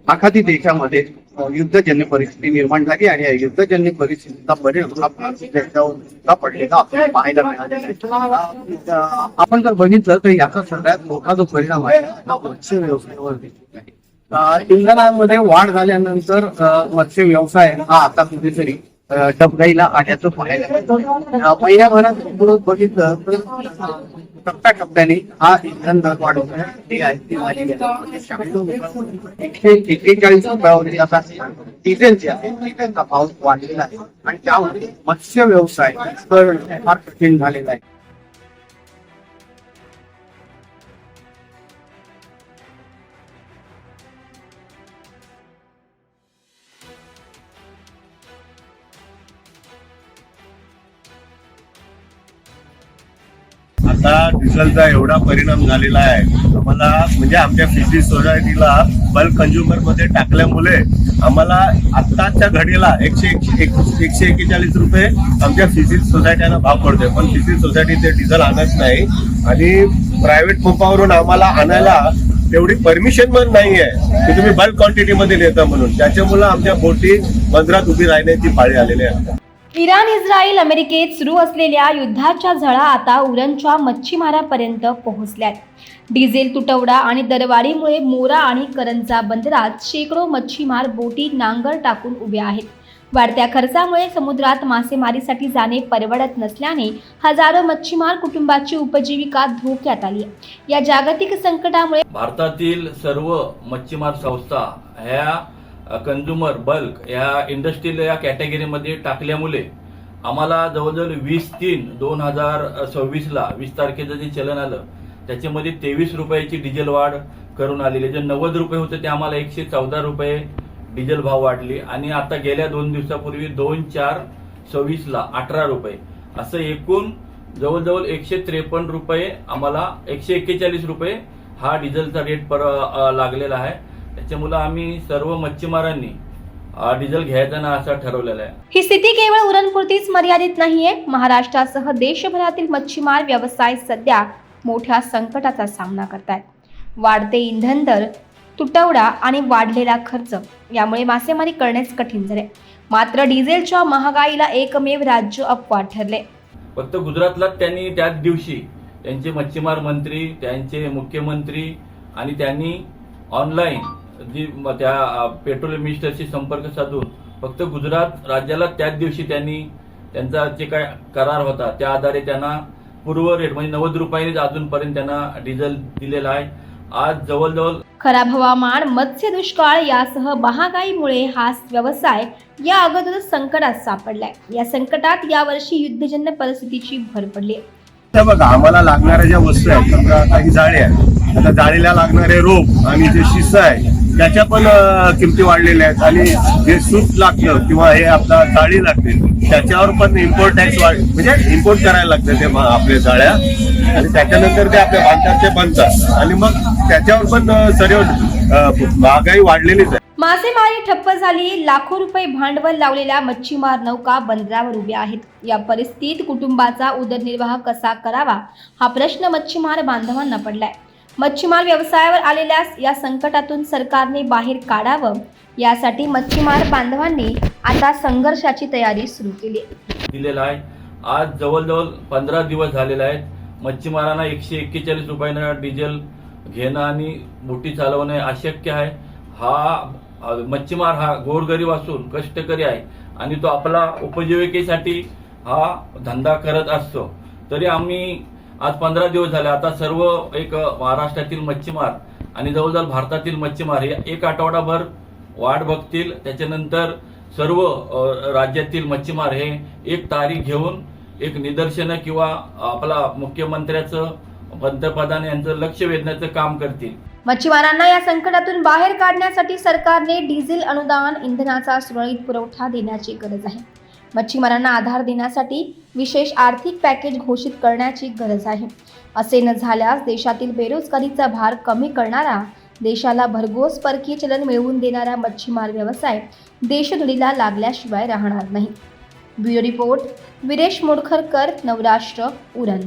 आखाती देशामध्ये युद्धजन्य परिस्थिती निर्माण झाली आणि या युद्धजन्य परिस्थितीचा परिणाम आपल्याला पडलेला आपल्याला पाहायला मिळालेला. आपण जर बघितलं तर याचा सगळ्यात मोठा जो परिणाम आहे मत्स्य व्यवसायावरती इंधनामध्ये वाढ झाल्यानंतर मत्स्य व्यवसाय हा आता कुठेतरी डबघाईला आल्याचं पाहायला मिळतं. महिन्याभरात बघितलं तर टप्प्याटप्प्याने हा इंधन दर वाढवण्याची आहे ती झालेली आहे. 141 रुपयावरती आता डिझेलचे आहे डिझेलचा भाव वाढलेला आहे आणि त्यामुळे मत्स्य व्यवसाय करणं फार कठीण झालेला आहे. आता डिझेलचा एवढा परिणाम झालेला आहे आम्हाला, म्हणजे आमच्या फिशरीज सोसायटीला बल्क कंझ्युमर मध्ये टाकल्यामुळे आम्हाला आत्ताच्या घडीला 141 रुपये आमच्या फिशरीज सोसायटीला भाव पडतोय. पण फिशरीज सोसायटी ते डिझेल आणत नाही आणि प्रायव्हेट पंपावरून आम्हाला आणायला तेवढी परमिशन पण नाही आहे की तुम्ही बल्क क्वांटिटी मध्ये नेता म्हणून. त्याच्यामुळे आमच्या बोटी बंदरात उभी राहण्याची पाळी आलेली आहे. इराण, इस्रायल, अमेरिकेत सुरू असलेल्या युद्धाच्या झळा आता उरणच्या मच्छीमारापर्यंत पोहोचल्यात. डिझेल तुटवडा आणि दरवाढीमुळे मोरा आणि करंजा बंदरात शेकडो मच्छीमार बोटी नांगर टाकून उभ्या आहेत. वाढत्या खर्चामुळे समुद्रात मासेमारीसाठी जाणे परवडत नसल्याने हजारो मच्छीमार कुटुंबाची उपजीविका धोक्यात आली आहे. या जागतिक संकटामुळे भारतातील सर्व मच्छीमार संस्था ह्या कंझ्युमर बल्क या इंडस्ट्रीला या कॅटेगरीमध्ये टाकल्यामुळे आम्हाला जवळजवळ 20/3/2026 20 तारखेचं जे चलन आलं त्याच्यामध्ये 23 रुपयाची डिझेल वाढ करून आलेली. जे 90 रुपये होते ते आम्हाला 114 रुपये डिझेल भाव वाढली आणि आता गेल्या 2 दिवसापूर्वी 2/4/26 18 रुपये असं एकूण जवळजवळ 153 रुपये आम्हाला 141 रुपये हा डिझेलचा रेट लागलेला आहे. त्याच्यामुळे आम्ही सर्व मच्छीमारांनी डिझेल घ्यायचं ना असं ठरवलेलं आहे. ही स्थिती केवळ उरणपुरतीच मर्यादित नाहीये. महाराष्ट्रासह देशभरातील मच्छीमार व्यवसाय सध्या मोठ्या संकटाचा सामना करतायत. वाढते इंधन दर, तुटवडा आणि वाढलेला खर्च यामुळे मासेमारी करण्यास कठीण झाले. मात्र डिझेलच्या महागाईला एकमेव राज्य अपवाद ठरले. फक्त गुजरातलाच त्यांनी त्याच दिवशी त्यांचे मच्छीमार मंत्री, त्यांचे मुख्यमंत्री आणि त्यांनी ऑनलाईन जी त्या पेट्रोलियम मिनिस्टरशी संपर्क साधून फक्त गुजरात राज्याला त्याच दिवशी त्यांनी त्यांचा जे काय करार होता त्या आधारे त्यांना पूर्व रेट म्हणजे 90 रुपयांनीच अजूनपर्यंत त्यांना डिझेल दिलेला आहे. आज जवळजवळ खराब हवामान, मत्स्य दुष्काळ यासह महागाईमुळे हा व्यवसाय या अगोदरच संकटात सापडलाय. या संकटात यावर्षी युद्धजन्य परिस्थितीची भर पडली आहे. त्या बघा आम्हाला लागणाऱ्या ज्या वस्तू आहेत, समजा काही जाळे आहेत, आता जाळीला लागणारे रोप आणि जे शिस आहे त्याच्या पण किमती वाढलेल्या आहेत आणि जे सूत लागतं किंवा हे आपला जाळी लागते त्याच्यावर पण इम्पोर्ट टॅक्स म्हणजे इम्पोर्ट करायला लागतं ते आपल्या जाळ्या आणि त्याच्यानंतर ते आपल्या बांधकामचे बनतात आणि मग त्याच्यावर पण सर्व महागाई वाढलेलीच आहे. मासेमारी ठप्प झाली. लाखो रुपये भांडवल लावलेल्या मच्छीमार नौका बंदरावर उभ्या आहेत. या परिस्थितीत कुटुंबाचा उदरनिर्वाह कसा करावा हा प्रश्न मच्छीमार बांधवांना पडलाय. मच्छीमार व्यवसायावर आलेल्या या संकटातून सरकारने बाहेर काढावं यासाठी मच्छीमार बांधवांनी आता संघर्षाची तयारी सुरू केली दिलेला आहे. आज जवळजवळ 15 दिवस झालेले आहेत. मच्छीमारांना 141 रुपयानं डिझेल घेणं आणि बोटी चालवणं अशक्य आहे. हा मच्छीमार हा गोरगरीब असून कष्टकरी आहे आणि तो आपला उपजीविकेसाठी हा धंदा करत असतो. तरी आम्ही आज 15 दिवस झाले आता सर्व एक महाराष्ट्रातील मच्छीमार आणि जवळजवळ भारतातील मच्छीमार हे एक आठवडाभर वाट बघतील. त्याच्यानंतर सर्व राज्यातील मच्छीमार हे एक तारीख घेऊन एक निदर्शनं किंवा आपला मुख्यमंत्र्याचं, पंतप्रधान यांचं लक्ष वेधण्याचं काम करतील. मच्छीमारांना या संकटातून बाहेर काढण्यासाठी सरकारने डिझेल अनुदान, इंधनाचा सुरळीत पुरवठा देण्याची गरज आहे. मच्छीमारांना आधार देण्यासाठी विशेष आर्थिक पॅकेज घोषित करण्याची गरज आहे. असे न झाल्यास देशातील बेरोजगारीचा भार कमी करणारा, देशाला भरघोस परकीय चलन मिळवून देणारा मच्छीमार व्यवसाय देशधडीला लागल्याशिवाय राहणार नाही. Bureau report, Viresh Modkharkar, Navrashtra, Uran.